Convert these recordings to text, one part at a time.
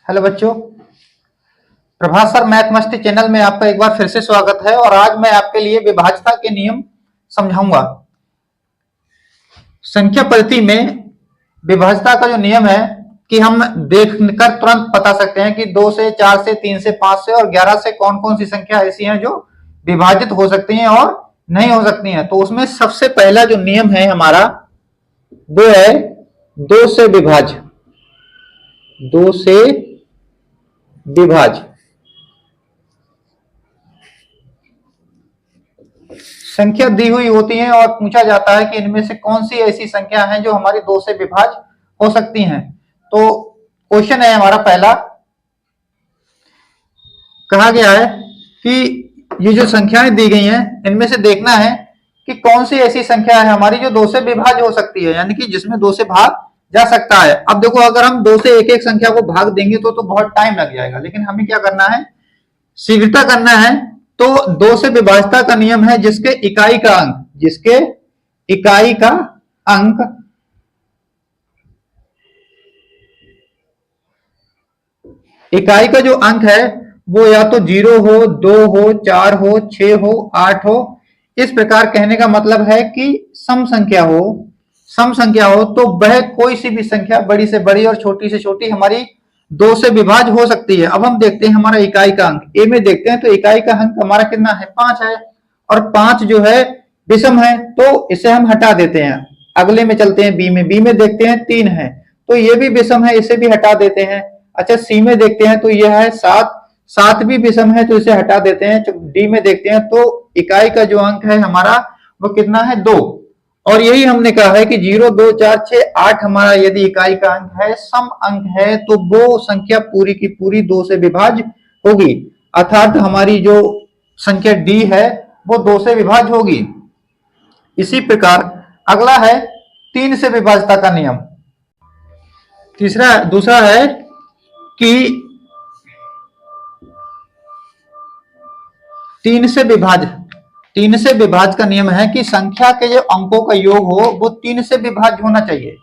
Hello बच्चों, प्रभात sir math मस्ती channel में आपका एक बार फिर से स्वागत है। और आज मैं आपके लिए विभाज्यता के नियम समझाऊंगा। संख्या पद्धति में विभाज्यता का जो नियम है कि हम देखकर तुरंत बता सकते हैं कि 2 से, 4 से, 3 से, 5 से और 11 से कौन कौन सी संख्या ऐसी हैं जो विभाजित हो सकती हैं और नहीं हो सकती हैं। तो उसमें सबसे पहला जो नियम है हमारा वो है 2 से विभाज्य। 2 से विभाज्य संख्या दी हुई होती है और पूछा जाता है कि इनमें से कौन सी ऐसी संख्या है जो हमारी 2 से विभाज्य हो सकती हैं। तो क्वेश्चन है हमारा पहला, कहा गया है कि ये जो संख्याएं दी गई हैं इनमें से देखना है कि कौन सी ऐसी संख्या है हमारी जो 2 से विभाज्य हो सकती है, यानी कि जिसमें 2 से भाग जा सकता है। अब देखो, अगर हम 2 से एक एक संख्या को भाग देंगे तो बहुत टाइम लग जाएगा, लेकिन हमें क्या करना है, शीघ्रता करना है। तो 2 से विभाज्यता का नियम है जिसके इकाई का अंक इकाई का जो अंक है वो या तो 0 हो, 2 हो, 4 हो, 6 हो, 8 हो। इस प्रकार कहने का मतलब है कि सम संख्या हो तो वह कोई सी भी संख्या बड़ी से बड़ी और छोटी से छोटी हमारी 2 से विभाज्य हो सकती है। अब हम देखते हैं हमारा इकाई का अंक, ए में देखते हैं तो इकाई का अंक हमारा कितना है, 5 है। और 5 जो है विषम है तो इसे हम हटा देते हैं। अगले में चलते हैं, बी में देखते हैं 3 है तो ये भी विषम है, इसे भी हटा देते हैं। अच्छा, सी में देखते हैं तो यह है 7 भी विषम है तो इसे हटा देते हैं। डी में देखते हैं तो इकाई का जो अंक है हमारा वो कितना है, 2। और यही हमने कहा है कि 0, 2, 4, 6, 8 हमारा यदि इकाई का अंक है, सम अंक है, तो वो संख्या पूरी की पूरी 2 से विभाज्य होगी, अर्थात हमारी जो संख्या डी है वो 2 से विभाज्य होगी। इसी प्रकार अगला है 3 से विभाज्यता का नियम। दूसरा है कि 3 से विभाज्य का नियम है कि संख्या के जो अंकों का योग हो वो 3 से विभाज्य होना चाहिए।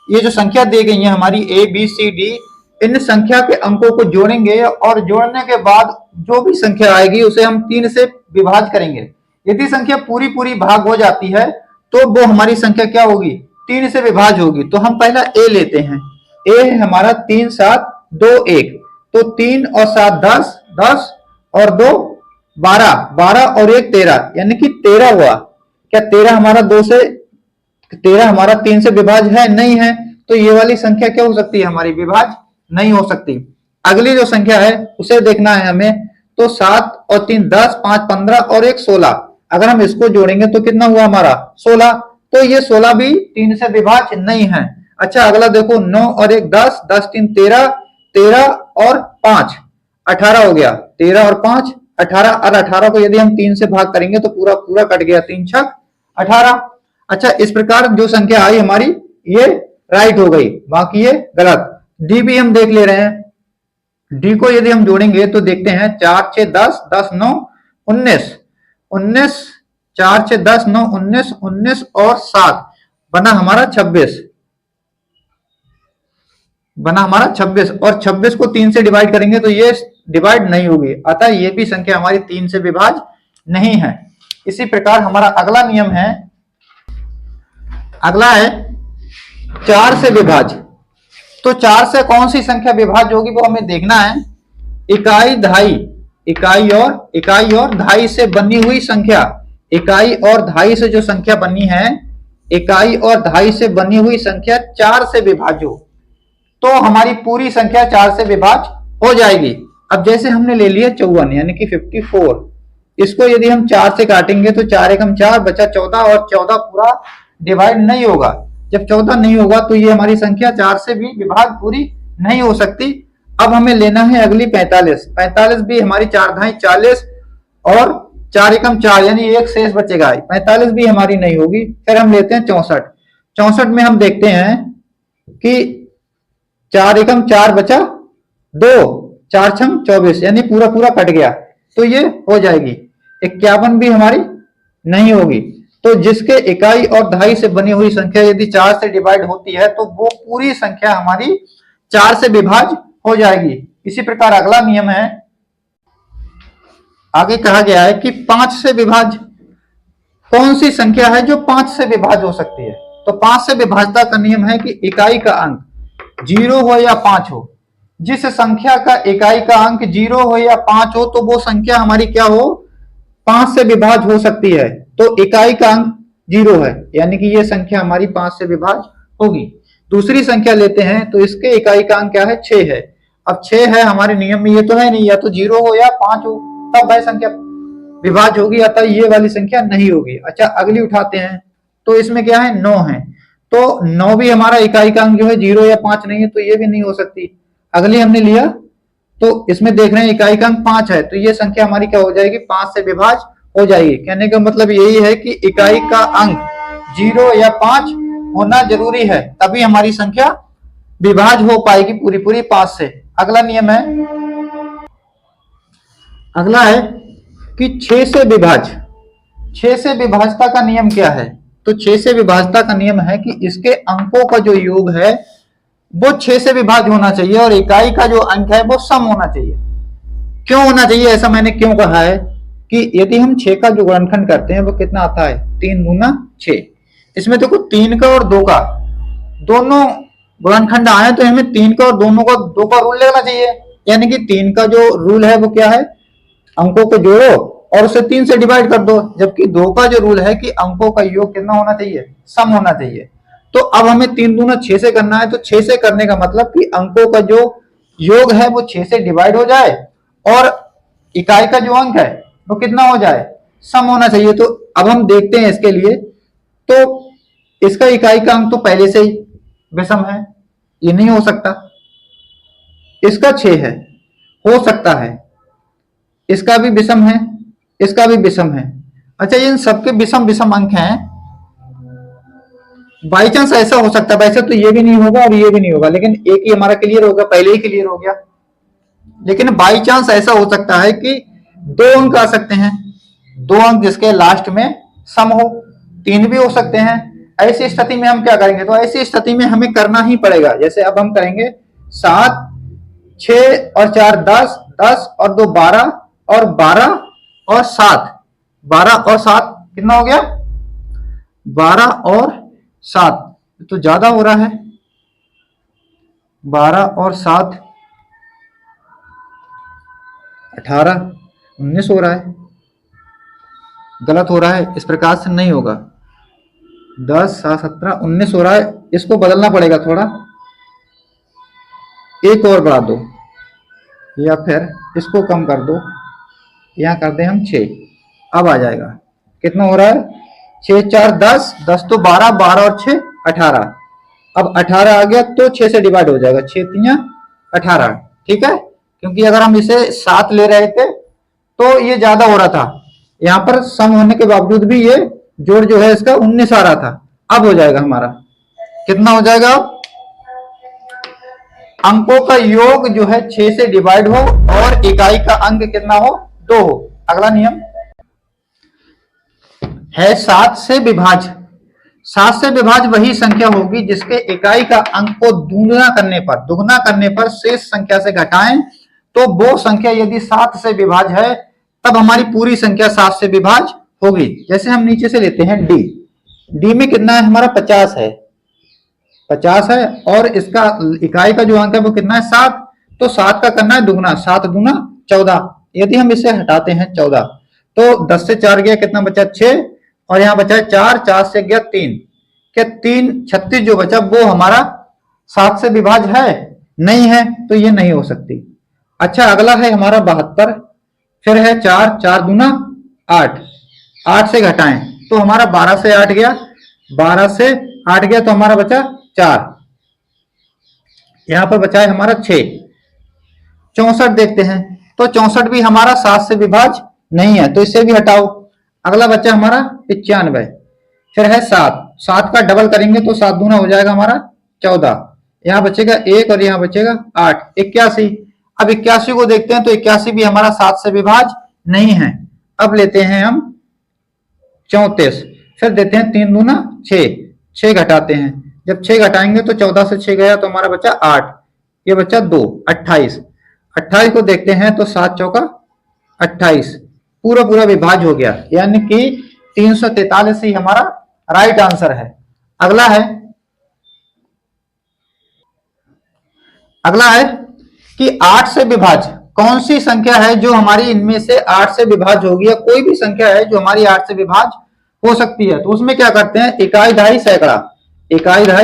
ये जो संख्या दी गई है हमारी ए बी सी डी, इन संख्या के अंकों को जोड़ेंगे और जोड़ने के बाद जो भी संख्या आएगी उसे हम 3 से विभाज्य करेंगे। यदि संख्या पूरी पूरी भाग हो जाती है तो वो हमारी संख्या क्या होगी, 3 से विभाज्य होगी। तो हम पहला ए लेते हैं, ए है हमारा 3, 7, 2, 1, तो 3 और 7 10, 10 और 2 12, 12 और 1 13, यानी कि 13 हुआ। क्या 13 हमारा 3 से विभाज्य है? नहीं है। तो ये वाली संख्या क्या हो सकती है, हमारी विभाज्य नहीं हो सकती। अगली जो संख्या है उसे देखना है हमें, तो 7 और 3 10, 5 15 और 1 16। अगर हम इसको जोड़ेंगे तो कितना हुआ हमारा, 16। तो ये 16 भी 3 से विभाज्य नहीं है। अच्छा, अगला देखो, 9 और 1 10, 10 3 13, 13 और 5 18 हो गया, 13 और 5 18। और 18 को यदि हम 3 से भाग करेंगे तो पूरा पूरा कट गया, 3 छक 18। अच्छा, इस प्रकार जो संख्या आई हमारी ये राइट हो गई, बाकी ये गलत। डी भी हम देख ले रहे हैं। डी को यदि हम जोड़ेंगे तो देखते हैं 4 6 10, 10 9 19, 19 4 6 10 9 19, 19 और 7 बना हमारा 26, और 26 को 3 से डिवाइड करेंगे तो ये डिवाइड नहीं होगी, अतः ये भी संख्या हमारी 3 से विभाज्य नहीं है। इसी प्रकार हमारा अगला नियम है, अगला है 4 से विभाज्य। तो 4 से कौन सी संख्या विभाज्य होगी वो हमें देखना है। इकाई और दहाई से बनी हुई संख्या, इकाई और दहाई से जो संख्या बनी है, इकाई और दहाई से बनी हुई संख्या 4 से विभाज्य हो तो हमारी पूरी संख्या 4 से विभाज्य हो जाएगी। अब जैसे हमने ले लिया 54 यानी कि 54, इसको यदि हम 4 से काटेंगे तो 4 एकम 4 बचा 14, और 14 पूरा डिवाइड नहीं होगा। जब 14 नहीं होगा तो ये हमारी संख्या 4 से भी विभाज्य पूरी नहीं हो सकती। अब हमें लेना है अगली 45। 45 भी हमारी 4 दहाई 40 और 4 एकम 4 यानी एक शेष बचेगा, 45 भी हमारी नहीं होगी। फिर हम लेते हैं 64। 64 में हम देखते हैं कि 4 एकम 4 बचा 2, 4 छम 24 यानी पूरा पूरा कट गया, तो ये हो जाएगी। 51 भी हमारी नहीं होगी। तो जिसके इकाई और दहाई से बनी हुई संख्या यदि 4 से डिवाइड होती है तो वो पूरी संख्या हमारी 4 से विभाज्य हो जाएगी। इसी प्रकार अगला नियम है, आगे कहा गया है कि 5 से विभाज्य कौन सी संख्या है जो 5 से विभाज्य हो सकती है। तो 5 से विभाज्यता का नियम है कि इकाई का अंक 0 हो या 5 हो, जिस संख्या का इकाई का अंक 0 हो या 5 हो तो वो संख्या हमारी क्या हो, 5 से विभाज्य हो सकती है। तो इकाई का अंक 0 है, यानी कि ये संख्या हमारी 5 से विभाज्य होगी। दूसरी संख्या लेते हैं तो इसके इकाई का अंक क्या है, 6 है। अब 6 है, हमारे नियम में ये तो है नहीं, या तो 0 हो या 5 हो, तब वह संख्या विभाज्य होगी, अतः ये वाली संख्या नहीं होगी। अच्छा, अगली उठाते हैं तो इसमें क्या है, 9 है। तो 9 भी हमारा इकाई का अंक जो है 0 या 5 नहीं है, तो ये भी नहीं हो सकती। अगली हमने लिया तो इसमें देख रहे हैं इकाई का अंक 5 है, तो ये संख्या हमारी क्या हो जाएगी, 5 से विभाज्य हो जाएगी। कहने का मतलब यही है कि इकाई का अंक 0 या 5 होना जरूरी है, तभी हमारी संख्या विभाज्य हो पाएगी पूरी पूरी 5 से। अगला नियम है, अगला है कि 6 से विभाज्य। 6 से विभाज्यता का नियम क्या है, तो 6 से विभाज्यता का नियम है कि इसके अंकों का जो योग है वो 6 से विभाज्य होना चाहिए और इकाई का जो अंक है वो सम होना चाहिए। क्यों होना चाहिए, ऐसा मैंने क्यों कहा है कि यदि हम 6 का जो गुणनखंड करते हैं वो कितना आता है, 3 दूना 6। इसमें देखो 3 का और 2 का दोनों गुणनखंड आए तो हमें 3 का और दोनों का 2 का रूल लेना चाहिए। यानी कि 3 का जो रूल है वो क्या है, अंकों को जोड़ो और उसे 3 से डिवाइड कर दो, जबकि 2 का जो रूल है कि अंकों का योग कितना होना चाहिए, सम होना चाहिए। तो अब हमें 3 दूना 6 से करना है, तो 6 से करने का मतलब कि अंकों का जो योग है वो 6 से डिवाइड हो जाए और इकाई का जो अंक है वो कितना हो जाए, सम होना चाहिए। तो अब हम देखते हैं इसके लिए, तो इसका इकाई का अंक तो पहले से ही विषम है, ये नहीं हो सकता। इसका 6 है, हो सकता है। इसका भी विषम है, इसका भी विषम है। अच्छा, इन सबके विषम विषम अंक हैं, बाई चांस ऐसा हो सकता है, वैसे तो ये भी नहीं होगा और ये भी नहीं होगा, लेकिन एक ही हमारा क्लियर होगा, पहले ही क्लियर हो गया। लेकिन बाई चांस ऐसा हो सकता है कि 2 अंक आ सकते हैं, 2 अंक जिसके लास्ट में सम हो, 3 भी हो सकते हैं। ऐसी स्थिति में हम क्या करेंगे, तो ऐसी स्थिति में हमें करना ही पड़ेगा। जैसे अब हम करेंगे 7, 6 और 4 10, 10 और 2 12 और 12 और 7, 12 और 7 कितना हो गया, 12 और 7 तो ज्यादा हो रहा है, 12 और 7 18 19 हो रहा है, गलत हो रहा है, इस प्रकार से नहीं होगा। 10 7 17 19 हो रहा है, इसको बदलना पड़ेगा थोड़ा, एक और बढ़ा दो या फिर इसको कम कर दो, यहां कर दें हम 6, अब आ जाएगा। कितना हो रहा है, 6 4 10, 10 तो 12, 12 और 6 18। अब 18 आ गया तो 6 से डिवाइड हो जाएगा, 6 3 18, ठीक है। क्योंकि अगर हम इसे 7 ले रहे थे तो ये ज्यादा हो रहा था, यहाँ पर सम होने के बावजूद भी ये जोड़ जो है इसका 19 आ रहा था। अब हो जाएगा हमारा, कितना हो जाएगा, अंकों का योग जो है 6 से डिवाइड हो और इकाई का अंक कितना हो, 2 हो। अगला नियम है 7 से विभाज्य। 7 से विभाज्य वही संख्या होगी जिसके इकाई का अंक को दुगुना करने पर शेष संख्या से घटाएं तो वो संख्या यदि 7 से विभाज्य है तब हमारी पूरी संख्या 7 से विभाज्य होगी। जैसे हम नीचे से लेते हैं डी, डी में कितना है हमारा, 50 है, 50 है और इसका इकाई का जो अंक है वो कितना है, 7। तो 7 का करना है दुगुना, 7 दूना 14। यदि हम इसे हटाते हैं 14 तो 10 से 4 गया, कितना बचा 6 और यहाँ बचा 4, 4 से गया 3, क्या 3 36 जो बचा वो हमारा 7 से विभाज्य है, नहीं है, तो ये नहीं हो सकती। अच्छा, अगला है हमारा 72, फिर है 4, 4 दूना 8, 8 से घटाएं तो हमारा 12 से 8 गया, 12 से 8 गया तो हमारा बचा 4, यहां पर बचा है हमारा 6। 64 देखते हैं तो 64 भी हमारा 7 से विभाज्य नहीं है, तो इसे भी हटाओ। अगला बच्चा हमारा 95, फिर है 7, 7 का डबल करेंगे तो 7 दूना हो जाएगा हमारा 14, यहाँ बचेगा 1 और यहाँ बचेगा 8, 81। अब 81 को देखते हैं तो 81 भी हमारा 7 से विभाज्य नहीं है। अब लेते हैं हम 34, फिर देते हैं 3 दूना 6, 6 घटाते हैं, जब 6 घटाएंगे तो 14 से 6 गया तो हमारा बचा 8, ये बच्चा 2, 28। 28 को देखते हैं तो 7 चौका 28, पूरा पूरा विभाज्य हो गया, यानी कि 343 ही हमारा राइट आंसर है। अगला है कि 8 से विभाज्य कौन सी संख्या है जो हमारी इनमें से 8 से विभाज्य होगी, या कोई भी संख्या है जो हमारी 8 से विभाज्य हो सकती है। तो उसमें क्या करते हैं, इकाई दहाई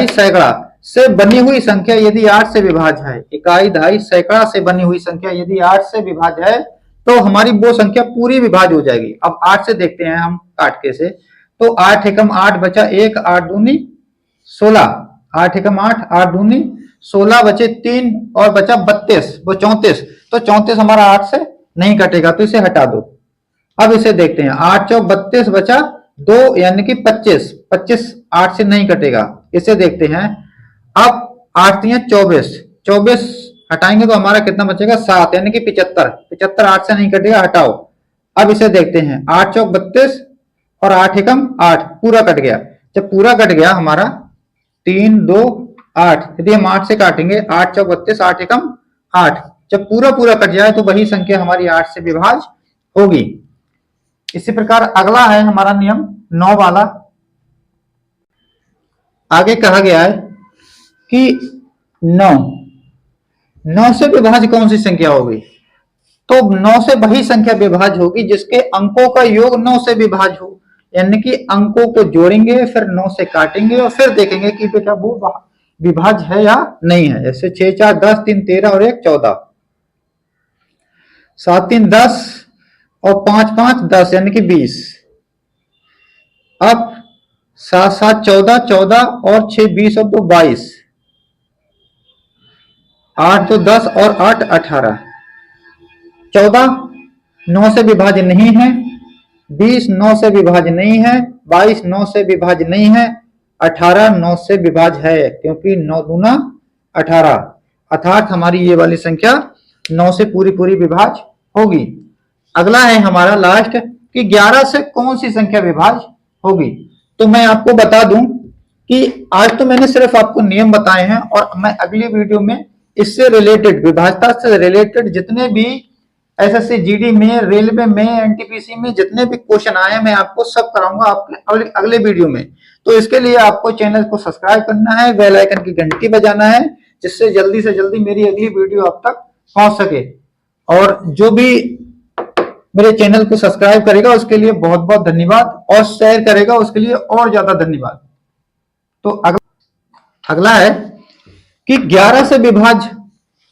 सैकड़ा से बनी हुई संख्या यदि 8 से विभाज्य है, इकाई दहाई सैकड़ा से बनी हुई संख्या यदि 8 से विभाज्य है तो हमारी वो संख्या पूरी विभाज्य हो जाएगी। अब 8 से देखते हैं हम काट के से, तो 8 एकम 8 बचा 1, 8 दूनी 16, 8 एकम 8, 8 दूनी 16 बचे 3 और बचा 32, वो 34। तो 34 हमारा 8 से नहीं कटेगा, तो इसे हटा दो। अब इसे देखते हैं, 8 चौक 32 बचा 2 यानी कि 25, 25 8 से नहीं कटेगा। इसे देखते हैं, अब 8 3 24, 24 हटाएंगे तो हमारा कितना बचेगा 7 यानी कि 75, 75 8 से नहीं कटेगा, हटाओ। अब इसे देखते हैं, 8 चौक 32 और 8 एकम 8 पूरा कट गया। जब पूरा कट गया हमारा 3 2 8, यदि हम 8 से काटेंगे 8 चौक 32, 8 एकम 8, जब पूरा पूरा कट जाए तो वही संख्या हमारी 8 से विभाज्य होगी। इसी प्रकार अगला है हमारा नियम 9 वाला। आगे कहा गया है कि 9 से विभाज्य कौन सी संख्या होगी, तो 9 से वही संख्या विभाज्य होगी जिसके अंकों का योग 9 से विभाज्य हो, यानी कि अंकों को जोड़ेंगे फिर 9 से काटेंगे और फिर देखेंगे कि बेटा वो विभाज्य है या नहीं है। जैसे 6 4 10, 3 13 और 1 14, 7 3 10 और 5 5 10 यानी कि 20। अब 7 7 14, 14 और 6 20 और 2 22, 8 2 10 और 8 18। 14 9 से विभाज्य नहीं है, 20 9 से विभाज्य नहीं है, 22 9 से विभाज्य नहीं है, 18 9 से विभाज्य है, क्योंकि 9 दूना 18, अर्थात हमारी ये वाली संख्या 9 से पूरी पूरी विभाज्य होगी। अगला है हमारा लास्ट कि 11 से कौन सी संख्या विभाज्य होगी। तो मैं आपको बता दूं कि आज तो मैंने सिर्फ आपको नियम बताए हैं, और मैं अगली वीडियो में इससे रिलेटेड, विभाज्यता से रिलेटेड जितने भी एसएससी जीडी में, रेलवे में, एनटीपीसी में जितने भी क्वेश्चन आए मैं आपको सब कराऊंगा आपके अगले वीडियो में। तो इसके लिए आपको चैनल को सब्सक्राइब करना है, बेल आइकन की घंटी बजाना है, जिससे जल्दी से जल्दी मेरी अगली वीडियो आप तक पहुंच सके। और जो भी मेरे चैनल को सब्सक्राइब करेगा उसके लिए बहुत बहुत धन्यवाद, और शेयर करेगा उसके लिए और ज्यादा धन्यवाद। तो अगला है कि 11 से विभाज्य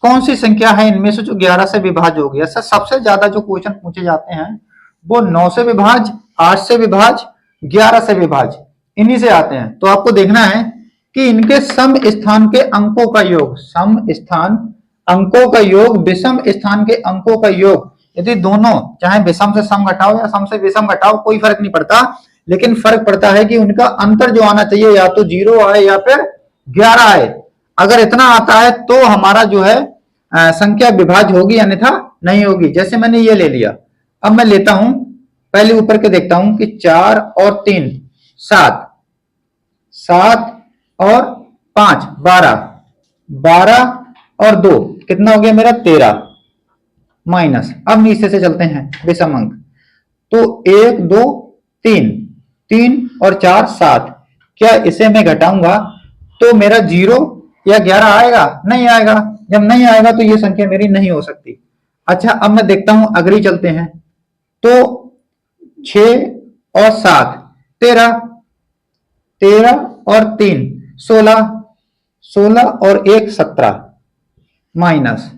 कौन सी संख्या है इनमें से जो 11 से विभाज्य होगी। ऐसा सबसे ज्यादा जो क्वेश्चन पूछे जाते हैं वो 9 से विभाज्य, 8 से विभाज्य, 11 से विभाज्य, इन्हीं से आते हैं। तो आपको देखना है कि इनके सम स्थान के अंकों का योग, सम स्थान अंकों का योग, विषम स्थान के अंकों का योग, यदि दोनों चाहे विषम से सम घटाओ या सम से विषम घटाओ कोई फर्क नहीं पड़ता, लेकिन फर्क पड़ता है कि उनका अंतर जो आना चाहिए या तो 0 आए या फिर 11 आए। अगर इतना आता है तो हमारा जो है संख्या विभाज्य होगी, अन्यथा नहीं होगी। जैसे मैंने ये ले लिया, अब मैं लेता हूं, पहले ऊपर के देखता हूं कि 4 और 3 7, 7 और 5 12, 12 और 2 कितना हो गया मेरा 13 माइनस। अब नीचे से चलते हैं विषम अंक, तो 1 2 3, 3 और 4 7, क्या इसे मैं घटाऊंगा तो मेरा 0 या 11 आएगा? नहीं आएगा। जब नहीं आएगा तो ये संख्या मेरी नहीं हो सकती। अच्छा, अब मैं देखता हूं अगली चलते हैं, तो 6 और 7 13, 13 और 3 16, 16 और 1 17 माइनस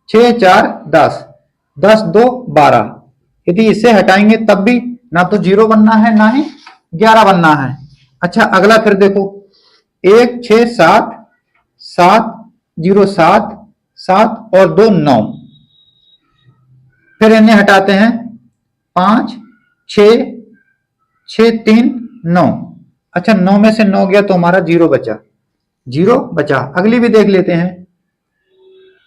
6 4 10, 10 2 12। यदि इसे हटाएंगे तब भी ना तो 0 बनना है ना ही 11 बनना है। अच्छा, अगला फिर देखो, 1 6 7 7 0 7 7 और 2 9, फिर इन्हें हटाते हैं 5 6 6 3 9। अच्छा, 9 में से 9 गया तो हमारा 0 बचा, 0 बचा। अगली भी देख लेते हैं।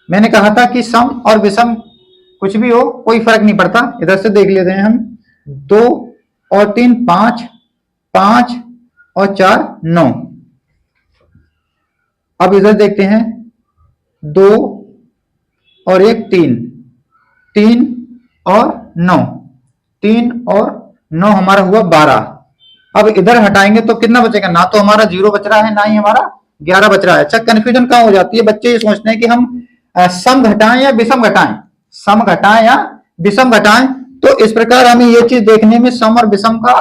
मैंने कहा था कि सम और विषम कुछ भी हो कोई फर्क नहीं पड़ता। इधर से देख लेते हैं हम, 2 और 3 5, 5 और 4 9। अब इधर देखते हैं, 2 और एक 3, 3 और 9, 3 और 9 हमारा हुआ 12। अब इधर हटाएंगे तो कितना बचेगा? ना तो हमारा 0 बच रहा है, ना ही हमारा 11 बच रहा है। अच्छा, कंफ्यूजन कहाँ हो जाती है? बच्चे ये सोचते हैं कि हम सम घटाएं या विषम घटाएं, सम घटाएं या विषम घटाएं। तो इस प्रकार हमें ये चीज देखने में सम और विषम का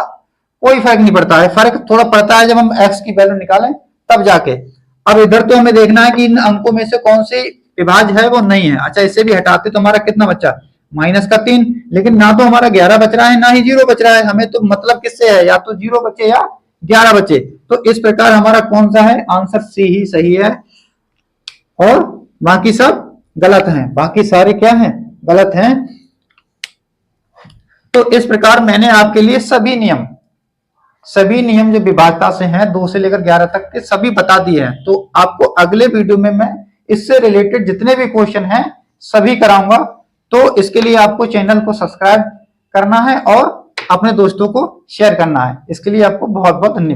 कोई फर्क नहीं पड़ता है। फर्क थोड़ा पड़ता है जब हम x की वैल्यू निकालें तब जाके। अब इधर तो हमें देखना है कि इन अंकों में से कौन सी विभाज्य है वो नहीं है। अच्छा, इसे भी हटाते तो हमारा कितना बचा? -3। लेकिन ना तो हमारा 11 बच रहा है, ना ही 0 बच रहा है। हमें तो मतलब किससे है? या तो 0 बचे या 11 बचे। तो इस प्रकार हमारा कौन सा है? आंसर सी ही सही है और बाकी सब गलत हैं। बाकी सारे क्या हैं? गलत हैं। तो इस प्रकार मैंने आपके लिए सभी नियम जो विभाज्यता से हैं 2 से लेकर 11 तक के सभी बता दिए हैं। तो आपको अगले वीडियो में मैं इससे रिलेटेड जितने भी क्वेश्चन हैं सभी कराऊंगा। तो इसके लिए आपको चैनल को सब्सक्राइब करना है और अपने दोस्तों को शेयर करना है। इसके लिए आपको बहुत बहुत धन्यवाद।